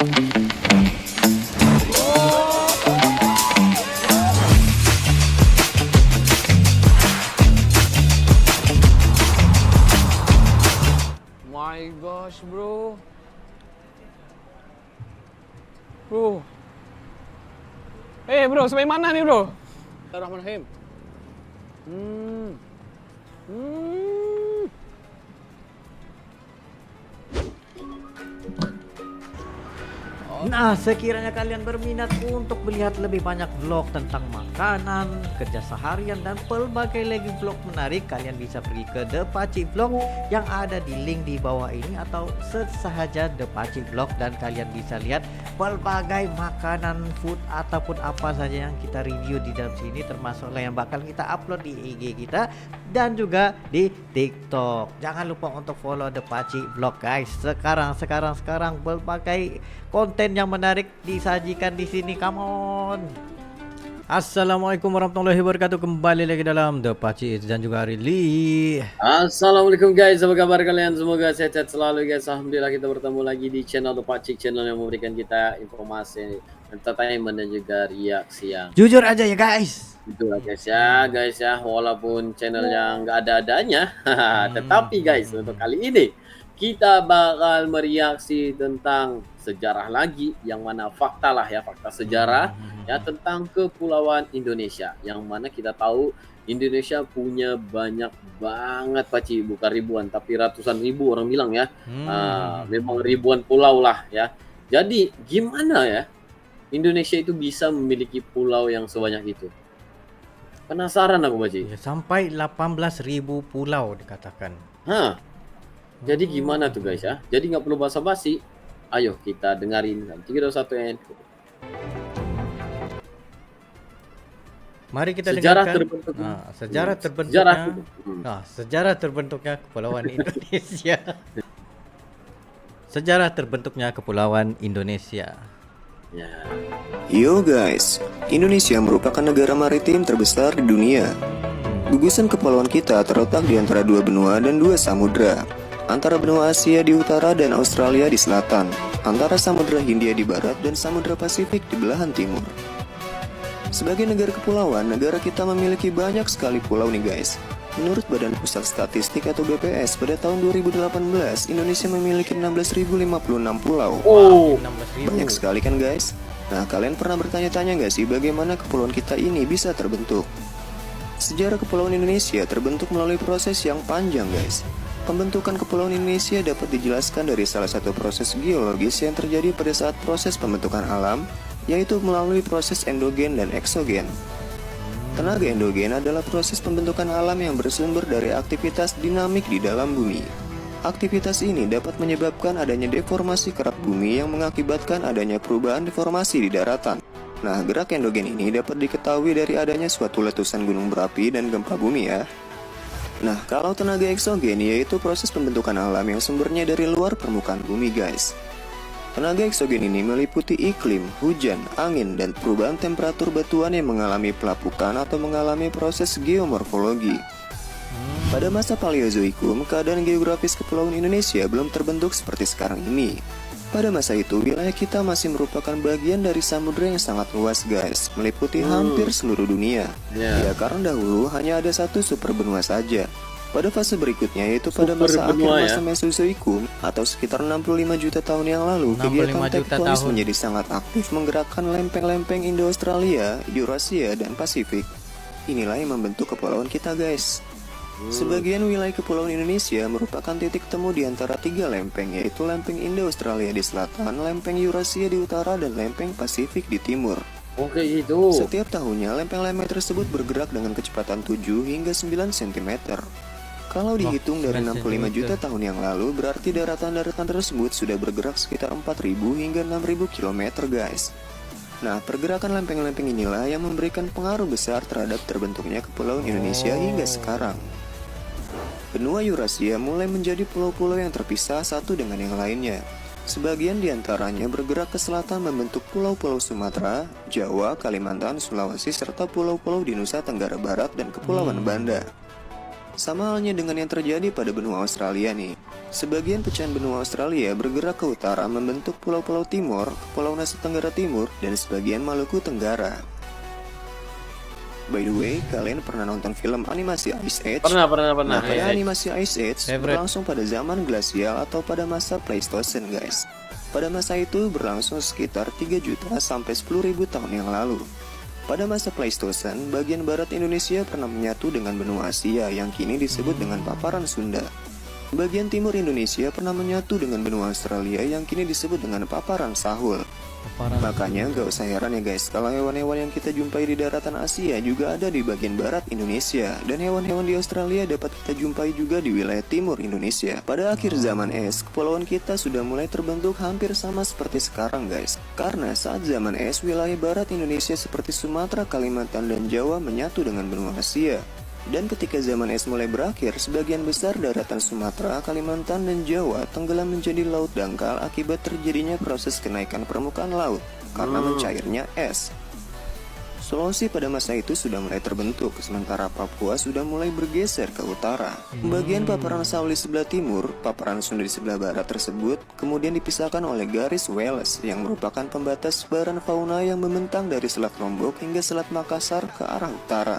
My gosh, bro. Bro. Bro, sampai mana nih, bro? Bismillahirrahmanirrahim. Hmm. Hmm. Nah, sekiranya kalian berminat untuk melihat lebih banyak vlog tentang makanan, kerja seharian, dan pelbagai lagi vlog menarik, kalian bisa pergi ke The Pacik Vlog yang ada di link di bawah ini, atau search saja The Pacik Vlog dan kalian bisa lihat pelbagai makanan, food, ataupun apa saja yang kita review di dalam sini, termasuklah yang bakal kita upload di IG kita dan juga di TikTok. Jangan lupa untuk follow The Pacik Vlog, guys. Sekarang berbagai konten yang menarik disajikan di sini. Come on. Assalamualaikum warahmatullahi wabarakatuh. Kembali lagi dalam The Pacik dan juga Rili. Assalamualaikum guys, apa kabar kalian? Semoga sehat-sehat selalu guys. Alhamdulillah kita bertemu lagi di channel The Pacik, channel yang memberikan kita informasi, entertainment dan juga reaksi yang Jujur aja ya guys, itulah guys ya, walaupun channel yang nggak ada-adanya tetapi guys, untuk kali ini kita bakal mereaksi tentang sejarah lagi, yang mana fakta lah ya, fakta sejarah ya tentang kepulauan Indonesia, yang mana kita tahu Indonesia punya banyak banget Paci, bukan ribuan tapi ratusan ribu orang bilang ya. Memang ribuan pulau lah ya. Jadi gimana ya Indonesia itu bisa memiliki pulau yang sebanyak itu? Penasaran aku Paci. ya, sampai 18.000 pulau dikatakan. Jadi gimana tuh guys ya? Jadi nggak perlu basa-basi. Ayo kita dengerin. 3, 2, 1 and Mari kita sejarah dengarkan terbentuk. sejarah terbentuknya kepulauan Indonesia. Sejarah terbentuknya kepulauan Indonesia. Ya. Yo guys, Indonesia merupakan negara maritim terbesar di dunia. Gugusan kepulauan kita terletak di antara dua benua dan dua samudra, antara benua Asia di utara dan Australia di selatan, antara Samudra Hindia di barat dan Samudra Pasifik di belahan timur. Sebagai negara kepulauan, negara kita memiliki banyak sekali pulau nih guys. Menurut Badan Pusat Statistik atau BPS, pada tahun 2018, Indonesia memiliki 16.056 pulau. Oh, 16.000. Banyak sekali kan guys? Nah, kalian pernah bertanya-tanya nggak sih bagaimana kepulauan kita ini bisa terbentuk? Sejarah kepulauan Indonesia terbentuk melalui proses yang panjang guys. Pembentukan kepulauan Indonesia dapat dijelaskan dari salah satu proses geologis yang terjadi pada saat proses pembentukan alam, yaitu melalui proses endogen dan eksogen. Tenaga endogen adalah proses pembentukan alam yang bersumber dari aktivitas dinamik di dalam bumi. Aktivitas ini dapat menyebabkan adanya deformasi kerak bumi yang mengakibatkan adanya perubahan deformasi di daratan. Nah, gerak endogen ini dapat diketahui dari adanya suatu letusan gunung berapi dan gempa bumi ya. Nah, kalau tenaga eksogen yaitu proses pembentukan alam yang sumbernya dari luar permukaan bumi guys. Tenaga eksogen ini meliputi iklim, hujan, angin, dan perubahan temperatur batuan yang mengalami pelapukan atau mengalami proses geomorfologi. Pada masa Paleozoikum, keadaan geografis kepulauan Indonesia belum terbentuk seperti sekarang ini. Pada masa itu, wilayah kita masih merupakan bagian dari samudra yang sangat luas guys, meliputi hampir seluruh dunia. Ya, karena dahulu hanya ada satu super benua saja. Pada fase berikutnya, yaitu pada masa akhir masa Mesozoikum atau sekitar 65 juta tahun yang lalu, kegiatan tektonis menjadi sangat aktif menggerakkan lempeng-lempeng Indo-Australia, Eurasia, dan Pasifik. Inilah yang membentuk kepulauan kita guys. Sebagian wilayah kepulauan Indonesia merupakan titik temu di antara tiga lempeng, yaitu lempeng Indo-Australia di selatan, lempeng Eurasia di utara, dan lempeng Pasifik di timur. Oke itu. Setiap tahunnya, lempeng-lempeng tersebut bergerak dengan kecepatan 7 hingga 9 cm. Kalau dihitung dari 65 juta tahun yang lalu, berarti daratan-daratan tersebut sudah bergerak sekitar 4.000 hingga 6.000 km guys. Nah, pergerakan lempeng-lempeng inilah yang memberikan pengaruh besar terhadap terbentuknya kepulauan Indonesia hingga sekarang. Benua Eurasia mulai menjadi pulau-pulau yang terpisah satu dengan yang lainnya. Sebagian diantaranya bergerak ke selatan membentuk pulau-pulau Sumatera, Jawa, Kalimantan, Sulawesi, serta pulau-pulau di Nusa Tenggara Barat dan Kepulauan Banda. Sama halnya dengan yang terjadi pada benua Australia nih. Sebagian pecahan benua Australia bergerak ke utara membentuk pulau-pulau Timor, Pulau Nusa Tenggara Timur, dan sebagian Maluku Tenggara. By the way, kalian pernah nonton film animasi Ice Age? Pernah. Nah, pada animasi Ice Age Favorite. berlangsung pada zaman glasial atau pada masa Pleistocene, guys. Pada masa itu berlangsung sekitar 3 juta sampai 10.000 tahun yang lalu. Pada masa Pleistocene, bagian barat Indonesia pernah menyatu dengan benua Asia yang kini disebut dengan paparan Sunda. Bagian timur Indonesia pernah menyatu dengan benua Australia yang kini disebut dengan paparan Sahul. Makanya gak usah heran ya guys, kalau hewan-hewan yang kita jumpai di daratan Asia juga ada di bagian barat Indonesia. Dan hewan-hewan di Australia dapat kita jumpai juga di wilayah timur Indonesia. Pada akhir zaman es, kepulauan kita sudah mulai terbentuk hampir sama seperti sekarang guys. Karena saat zaman es, wilayah barat Indonesia seperti Sumatera, Kalimantan, dan Jawa menyatu dengan benua Asia. Dan ketika zaman es mulai berakhir, sebagian besar daratan Sumatera, Kalimantan, dan Jawa tenggelam menjadi laut dangkal akibat terjadinya proses kenaikan permukaan laut karena mencairnya es. Sulawesi pada masa itu sudah mulai terbentuk, sementara Papua sudah mulai bergeser ke utara. Bagian paparan Sahul di sebelah timur, paparan Sunda di sebelah barat tersebut kemudian dipisahkan oleh garis Wallace yang merupakan pembatas sebaran fauna yang membentang dari Selat Lombok hingga Selat Makassar ke arah utara.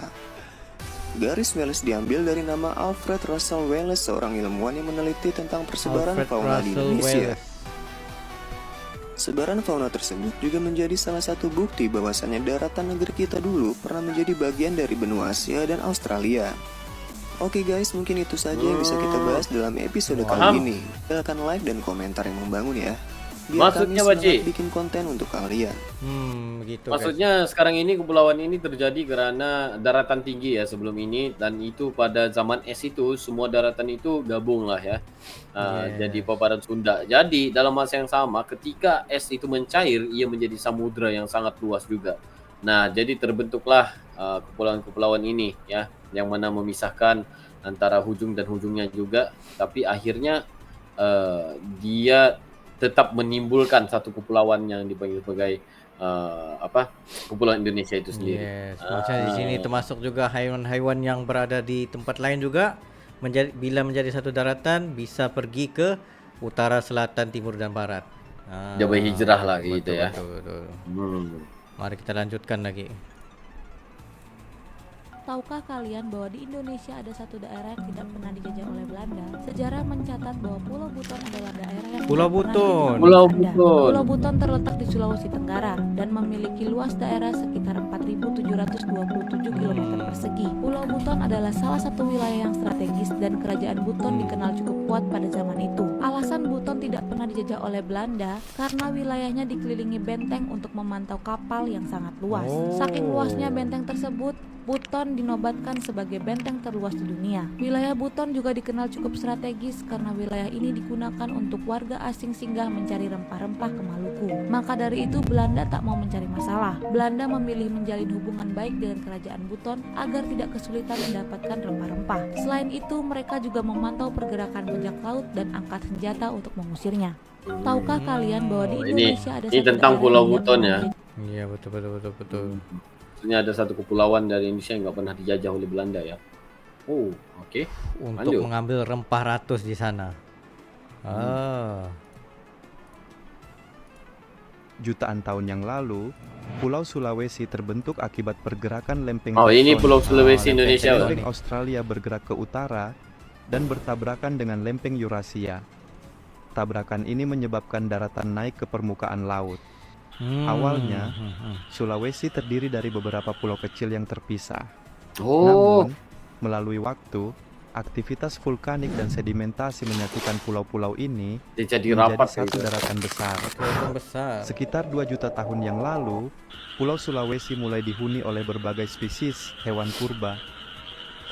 Garis Wallace diambil dari nama Alfred Russel Wallace, seorang ilmuwan yang meneliti tentang persebaran fauna di Indonesia. Sebaran fauna tersebut juga menjadi salah satu bukti bahwasannya daratan negeri kita dulu pernah menjadi bagian dari benua Asia dan Australia. Oke guys, mungkin itu saja yang bisa kita bahas dalam episode kali ini. Silahkan like dan komentar yang membangun ya. Biar Maksudnya, kami semangat Baci? bikin konten untuk kalian. Begitu. Maksudnya sekarang ini kepulauan ini terjadi karena daratan tinggi ya sebelum ini, dan itu pada zaman es itu semua daratan itu gabung lah ya. Jadi paparan Sunda. Jadi dalam masa yang sama ketika es itu mencair, ia menjadi samudra yang sangat luas juga. Nah, jadi terbentuklah kepulauan-kepulauan ini ya, yang mana memisahkan antara hujung dan hujungnya juga, tapi akhirnya dia tetap menimbulkan satu kepulauan yang dipanggil sebagai Kepulauan Indonesia itu sendiri. Yes, macam di sini termasuk juga haiwan-haiwan yang berada di tempat lain juga bila menjadi satu daratan bisa pergi ke utara, selatan, timur, dan barat. Dia berhijrah lah gitu ya. Betul. Mari kita lanjutkan lagi. Tahukah kalian bahwa di Indonesia ada satu daerah yang tidak pernah dijajah oleh Belanda? Sejarah mencatat bahwa Pulau Buton adalah daerah yang Pulau tidak pernah Buton. dijajah Pulau oleh Belanda. Buton. Pulau Buton terletak di Sulawesi Tenggara dan memiliki luas daerah sekitar 4.727 km persegi. Pulau Buton adalah salah satu wilayah yang strategis dan kerajaan Buton dikenal cukup kuat pada zaman itu. Alasan Buton tidak pernah dijajah oleh Belanda karena wilayahnya dikelilingi benteng untuk memantau kapal yang sangat luas. Saking luasnya benteng tersebut, Buton dinobatkan sebagai benteng terluas di dunia. Wilayah Buton juga dikenal cukup strategis karena wilayah ini digunakan untuk warga asing singgah mencari rempah-rempah ke Maluku. Maka dari itu Belanda tak mau mencari masalah. Belanda memilih menjalin hubungan baik dengan kerajaan Buton agar tidak kesulitan mendapatkan rempah-rempah. Selain itu mereka juga memantau pergerakan bajak laut dan angkat senjata untuk mengusirnya. Tahukah kalian bahwa di Indonesia ada ini satu tentang daerah Pulau yang Buton tidak ya. pernah Iya, betul. Maksudnya ada satu kepulauan dari Indonesia yang nggak pernah dijajah oleh Belanda ya. Oh, oke. Untuk Lanjut. mengambil rempah ratus di sana. Jutaan tahun yang lalu, Pulau Sulawesi terbentuk akibat pergerakan lempeng Oh, ini tektonik. Pulau Sulawesi lempeng Indonesia. tektonik. Lempeng Australia bergerak ke utara dan bertabrakan dengan lempeng Eurasia. Tabrakan ini menyebabkan daratan naik ke permukaan laut. Awalnya, Sulawesi terdiri dari beberapa pulau kecil yang terpisah. Oh, Namun, melalui waktu, aktivitas vulkanik dan sedimentasi menyatukan pulau-pulau ini dia jadi menjadi rapat satu gitu. daratan besar. Yang besar. Sekitar 2 juta tahun yang lalu, Pulau Sulawesi mulai dihuni oleh berbagai spesies hewan purba.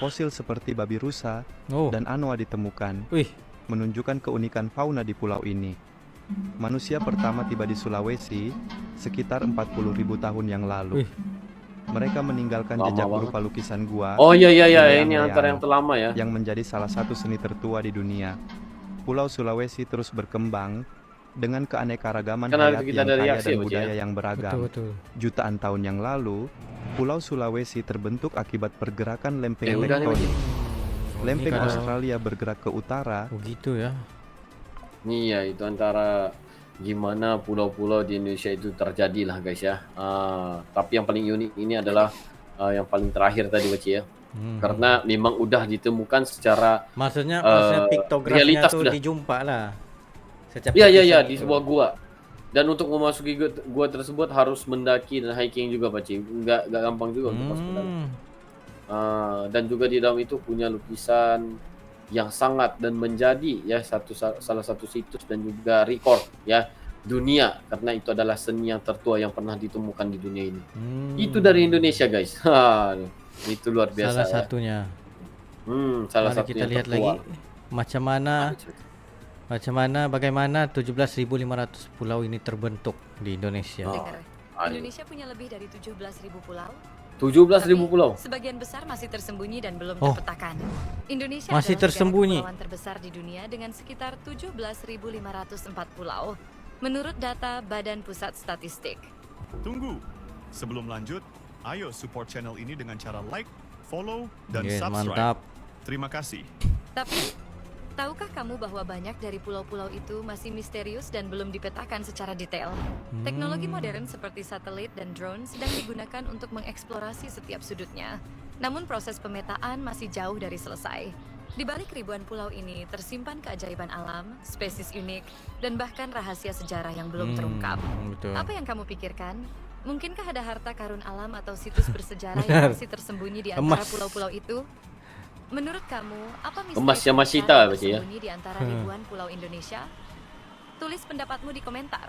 Fosil seperti babi rusa dan anoa ditemukan, Wih, menunjukkan keunikan fauna di pulau ini. Manusia pertama tiba di Sulawesi sekitar 40.000 tahun yang lalu. Wih. Mereka meninggalkan Lama jejak banget. berupa lukisan gua Oh iya Leang-leang ini antara yang terlama ya. yang menjadi salah satu seni tertua di dunia. Pulau Sulawesi terus berkembang dengan keanekaragaman Kan ada hayati kita yang ada kaya reaksi dan ya, Bos, budaya ya? yang beragam. betul. Jutaan tahun yang lalu, Pulau Sulawesi terbentuk akibat pergerakan lempeng udah nih, tektonik. Lempeng kalau- Australia bergerak ke utara. Oh gitu ya. Iya, itu antara gimana pulau-pulau di Indonesia itu terjadi lah guys ya. Tapi yang paling unik ini adalah yang paling terakhir tadi Baci ya. Karena memang udah ditemukan secara Maksudnya piktografnya realitas tuh sudah. dijumpa lah. Secara iya tulisan di itu. sebuah gua. Dan untuk memasuki gua tersebut harus mendaki dan hiking juga Baci. Enggak gampang juga untuk masuk ke dalam. Dan juga di dalam itu punya lukisan yang sangat dan menjadi ya salah satu situs dan juga rekor ya dunia karena itu adalah seni yang tertua yang pernah ditemukan di dunia ini. Itu dari Indonesia guys. Itu luar biasa. Salah ya. satunya. Salah Mari satunya kita lihat tertua. lagi bagaimana 17.500 pulau ini terbentuk di Indonesia. Dengar, Ayo. Indonesia punya lebih dari 17.000 pulau. 17.000 pulau. Sebagian besar masih tersembunyi dan belum Oh. terpetakan. Indonesia Masih adalah tersembunyi. negara kepulauan terbesar di dunia dengan sekitar 17.504 pulau. Menurut data Badan Pusat Statistik. Tunggu. Sebelum lanjut, ayo support channel ini dengan cara like, follow, dan Yes, subscribe. mantap. Terima kasih. Tapi, tahukah kamu bahwa banyak dari pulau-pulau itu masih misterius dan belum dipetakan secara detail? Teknologi modern seperti satelit dan drone sedang digunakan untuk mengeksplorasi setiap sudutnya. Namun proses pemetaan masih jauh dari selesai. Di balik ribuan pulau ini tersimpan keajaiban alam, spesies unik, dan bahkan rahasia sejarah yang belum terungkap. Betul. Apa yang kamu pikirkan? Mungkinkah ada harta karun alam atau situs bersejarah yang masih tersembunyi di antara Emas. pulau-pulau itu? Menurut kamu, apa misteri Emas yang masih terbesar yang berarti ya? tersembunyi di antara ribuan pulau Indonesia? Tulis pendapatmu di komentar.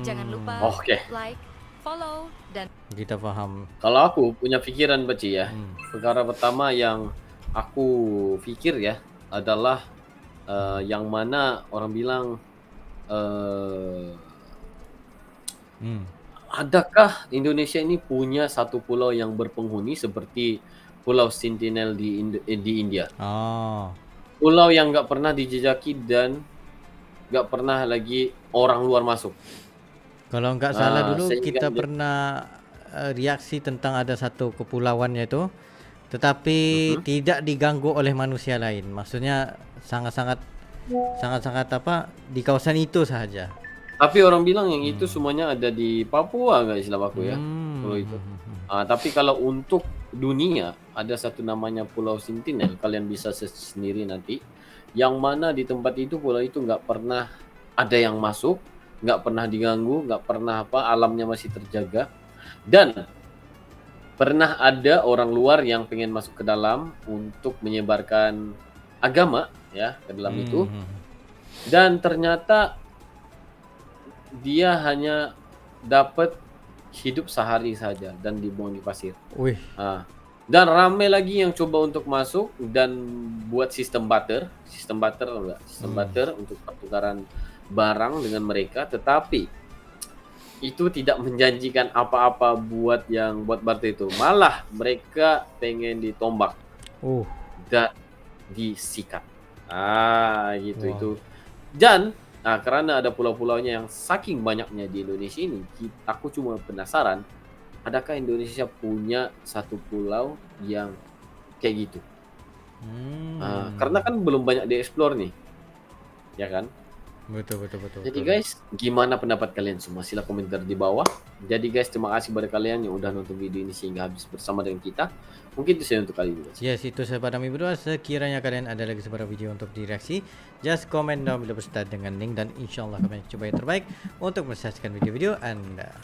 Jangan lupa Oke. like, follow, dan Kita paham. Kalau aku punya pikiran Baci ya. Perkara pertama yang aku pikir ya adalah yang mana orang bilang adakah Indonesia ini punya satu pulau yang berpenghuni seperti Pulau Sentinel di India? Oh. Pulau yang nggak pernah dijejaki dan nggak pernah lagi orang luar masuk. Kalau nggak salah dulu sehingga kita dia- pernah reaksi tentang ada satu kepulauannya itu, tetapi tidak diganggu oleh manusia lain. Maksudnya sangat-sangat apa di kawasan itu saja. Tapi orang bilang yang itu semuanya ada di Papua nggak istilah aku ya, pulau itu. Tapi kalau untuk dunia ada satu namanya Pulau Sentinel, kalian bisa search sendiri nanti. Yang mana di tempat itu pulau itu nggak pernah ada yang masuk, nggak pernah diganggu, nggak pernah apa, alamnya masih terjaga. Dan pernah ada orang luar yang pengen masuk ke dalam untuk menyebarkan agama ya ke dalam itu. Dan ternyata dia hanya dapat hidup sehari saja dan dibuang di pasir. Wih, Dan ramai lagi yang coba untuk masuk dan buat sistem barter untuk pertukaran barang dengan mereka, tetapi itu tidak menjanjikan apa-apa buat barter itu. Malah mereka pengen ditombak dan disikat. Gitu Wow. itu. Dan karena ada pulau-pulaunya yang saking banyaknya di Indonesia ini, aku cuma penasaran, adakah Indonesia punya satu pulau yang kayak gitu? Karena kan belum banyak dieksplor nih, ya kan? betul. Jadi guys, gimana pendapat kalian semua? Silahkan komentar di bawah. Jadi guys, terima kasih pada kalian yang udah nonton video ini sehingga habis bersama dengan kita. Mungkin itu saja untuk kali ini guys. Yes, itu saya Padami berdua. Sekiranya kalian ada lagi sebuah video untuk direaksi, just comment down below beserta dengan link dan insyaallah kami coba yang terbaik untuk menyelesaikan video-video Anda.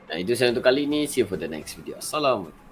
Nah itu saja untuk kali ini. See you for the next video. Assalamualaikum.